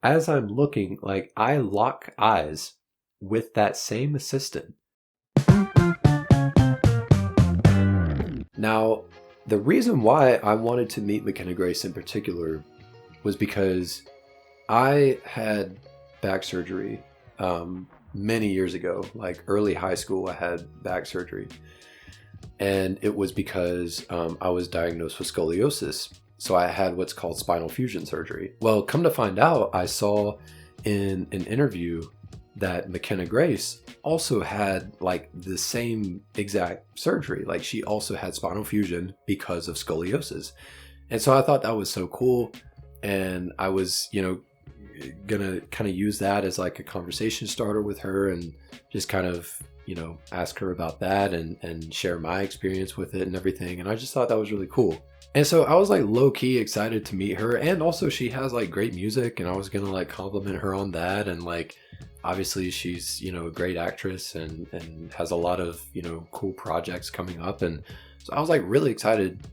as I'm looking, like I lock eyes with that same assistant. Now, the reason why I wanted to meet McKenna Grace in particular was because I had back surgery many years ago, like early high school. I had back surgery, and it was because I was diagnosed with scoliosis. So I had what's called spinal fusion surgery. Well, come to find out, I saw in an interview that McKenna Grace also had like the same exact surgery. Like she also had spinal fusion because of scoliosis. And so I thought that was so cool. And I was, gonna kind of use that as like a conversation starter with her and just kind of, ask her about that and share my experience with it and everything. And I just thought that was really cool. And so I was like low key excited to meet her. And also she has like great music, and I was gonna like compliment her on that. And like, obviously she's, a great actress and has a lot of, cool projects coming up. And so I was like really excited,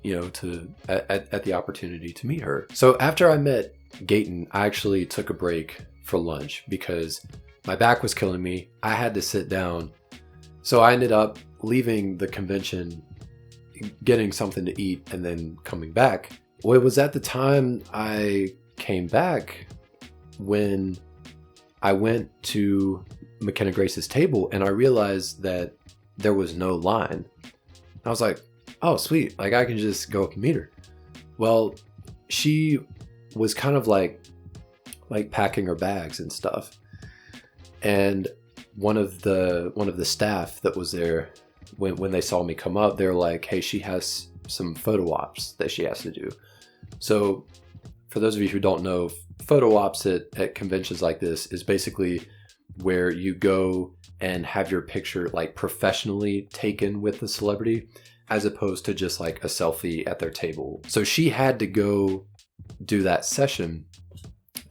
at the opportunity to meet her. So after I met Gayton, I actually took a break for lunch because my back was killing me. I had to sit down. So I ended up leaving the convention, getting something to eat, and then coming back. Well, it was at the time I came back when I went to McKenna Grace's table and I realized that there was no line. I was like, oh, sweet. Like I can just go up and meet her. Well, she was kind of like packing her bags and stuff. And one of the staff that was there, when they saw me come up, they're like, hey, she has some photo ops that she has to do. So for those of you who don't know, photo ops at conventions like this is basically where you go and have your picture like professionally taken with the celebrity, as opposed to just like a selfie at their table. So she had to go do that session.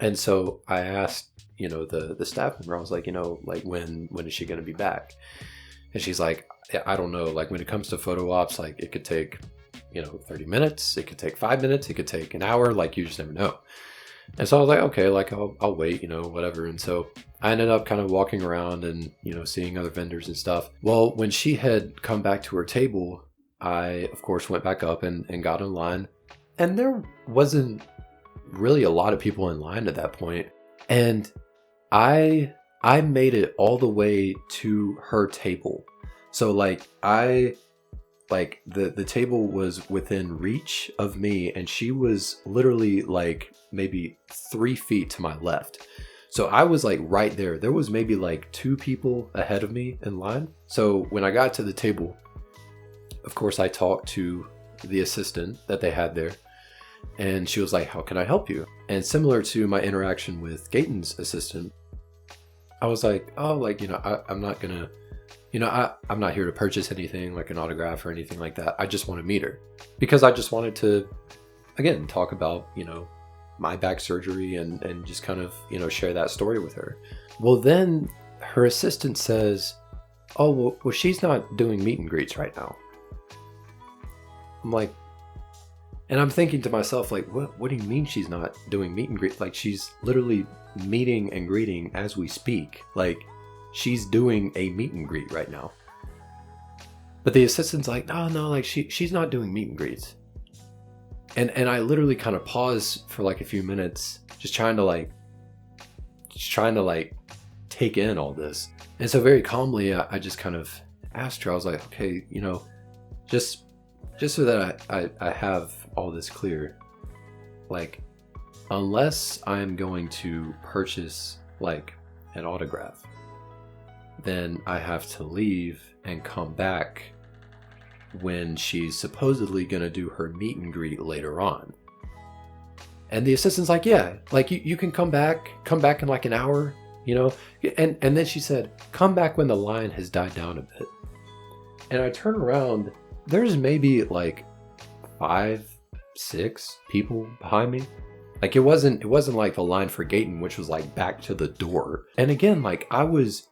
And so I asked, the staff member, I was like, like when is she going to be back? And she's like, I don't know. Like when it comes to photo ops, like it could take, 30 minutes. It could take 5 minutes. It could take an hour. Like you just never know. And so I was like, okay, like I'll wait, whatever. And so I ended up kind of walking around and, seeing other vendors and stuff. Well, when she had come back to her table, I, of course, went back up and got in line. And there wasn't really a lot of people in line at that point. And I made it all the way to her table. So like the table was within reach of me, and she was literally like maybe 3 feet to my left. So I was like right there. There was maybe like 2 people ahead of me in line. So when I got to the table, of course, I talked to the assistant that they had there, and she was like, how can I help you? And similar to my interaction with Gayton's assistant, I was like, oh, like, I'm not gonna, I'm not here to purchase anything like an autograph or anything like that. I just want to meet her because I just wanted to, again, talk about, my back surgery and just kind of, share that story with her. Well, then her assistant says, oh, well, she's not doing meet and greets right now. I'm like, and I'm thinking to myself, like, what do you mean she's not doing meet and greet? Like, she's literally meeting and greeting as we speak. Like, she's doing a meet and greet right now. But the assistant's like, no, like she's not doing meet and greets. And I literally kind of paused for like a few minutes, just trying to take in all this. And so very calmly, I just kind of asked her, I was like, okay, just so that I have all this clear, like, unless I'm going to purchase like an autograph, then I have to leave and come back when she's supposedly going to do her meet and greet later on. And the assistant's like, yeah, like you can come back in like an hour, and then she said, come back when the line has died down a bit. And I turn around, there's maybe like 5-6 people behind me. Like it wasn't like the line for Gayton, which was like back to the door. And again, like I was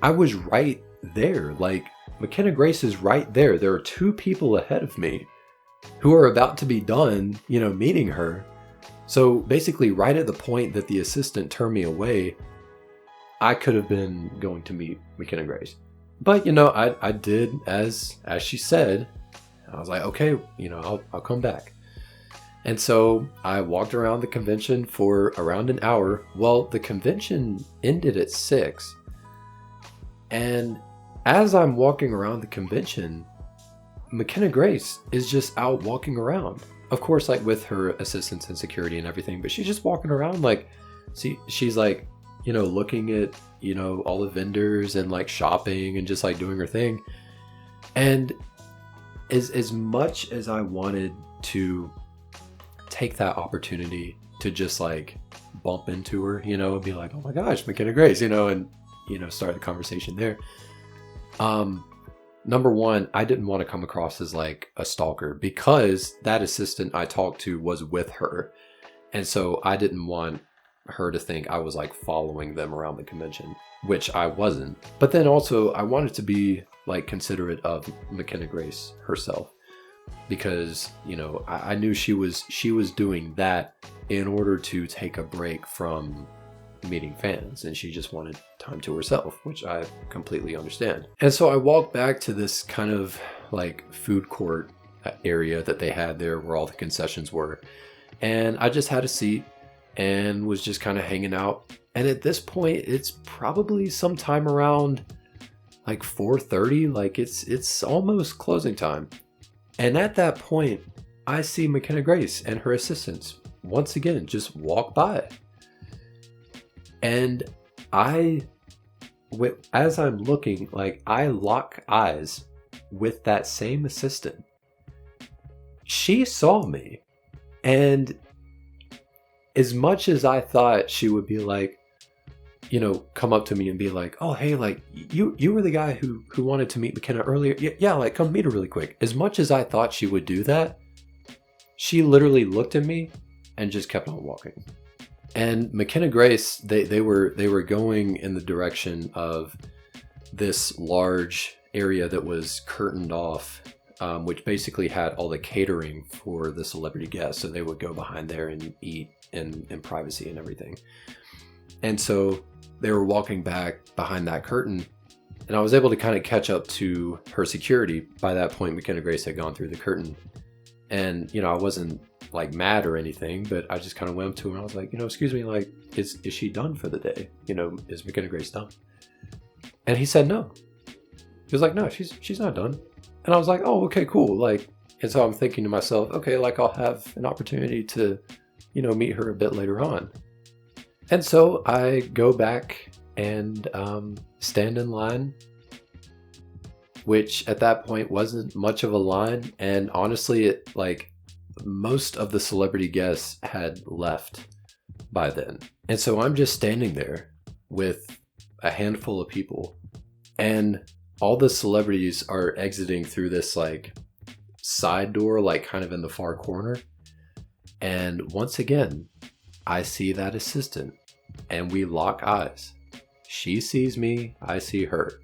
right there. Like McKenna Grace is right there. There are 2 people ahead of me who are about to be done, meeting her. So basically, right at the point that the assistant turned me away, I could have been going to meet McKenna Grace. But, I did as she said. I was like, okay, I'll come back. And so I walked around the convention for around an hour. Well, the convention ended at 6. And as I'm walking around the convention, McKenna Grace is just out walking around. Of course, like with her assistants and security and everything, but she's just walking around like, she's like, looking at, all the vendors and like shopping and just like doing her thing. And as much as I wanted to take that opportunity to just like bump into her, and be like, oh my gosh, McKenna Grace, and, start the conversation there. Number one, I didn't want to come across as like a stalker because that assistant I talked to was with her. And so I didn't want her to think I was like following them around the convention, which I wasn't. But then also I wanted to be like considerate of McKenna Grace herself because, I knew she was doing that in order to take a break from meeting fans, and she just wanted time to herself, which I completely understand. And so I walked back to this kind of like food court area that they had there where all the concessions were, and I just had a seat and was just kind of hanging out. And at this point, it's probably sometime around like 4:30, like it's almost closing time. And at that point, I see McKenna Grace and her assistants once again just walk by. And as I'm looking, like I lock eyes with that same assistant. She saw me, and as much as I thought she would be like, come up to me and be like, oh, hey, like you were the guy who wanted to meet McKenna earlier. Yeah, like come meet her really quick. As much as I thought she would do that, she literally looked at me and just kept on walking. And McKenna Grace, they were going in the direction of this large area that was curtained off, which basically had all the catering for the celebrity guests. So they would go behind there and eat in privacy and everything. And so they were walking back behind that curtain, and I was able to kind of catch up to her security. By that point, McKenna Grace had gone through the curtain. And, I wasn't like mad or anything, but I just kind of went up to her and I was like, excuse me, like, is she done for the day? Is McKenna Grace done? And he said no. He was like, no, she's not done. And I was like, oh, okay, cool. Like, and so I'm thinking to myself, okay, like I'll have an opportunity to, meet her a bit later on. And so I go back and stand in line, which at that point wasn't much of a line. And honestly, it like most of the celebrity guests had left by then. And so I'm just standing there with a handful of people, and all the celebrities are exiting through this like side door, like kind of in the far corner. And once again, I see that assistant and we lock eyes. She sees me, I see her.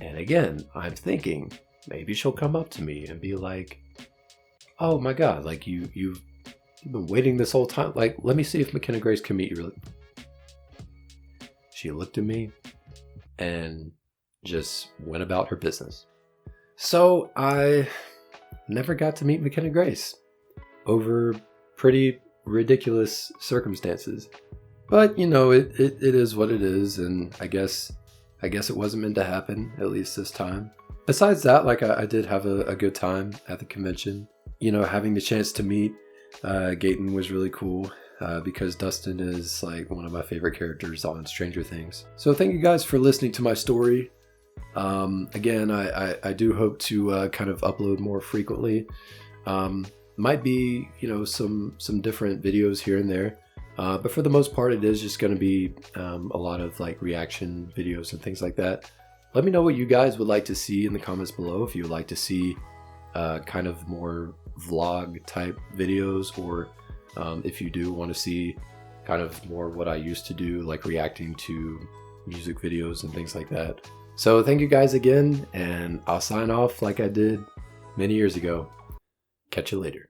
And again, I'm thinking maybe she'll come up to me and be like, oh my God, like you've been waiting this whole time. Like, let me see if McKenna Grace can meet you. She looked at me and just went about her business. So I never got to meet McKenna Grace over pretty ridiculous circumstances. But, it is what it is, and I guess it wasn't meant to happen, at least this time. Besides that, like I did have a good time at the convention. Having the chance to meet Gaten was really cool because Dustin is like one of my favorite characters on Stranger Things. So thank you guys for listening to my story. Again, I do hope to kind of upload more frequently. Might be, some different videos here and there. But for the most part, it is just going to be a lot of like reaction videos and things like that. Let me know what you guys would like to see in the comments below. If you would like to see kind of more vlog type videos, or if you do want to see kind of more what I used to do, like reacting to music videos and things like that. So thank you guys again, and I'll sign off like I did many years ago. Catch you later.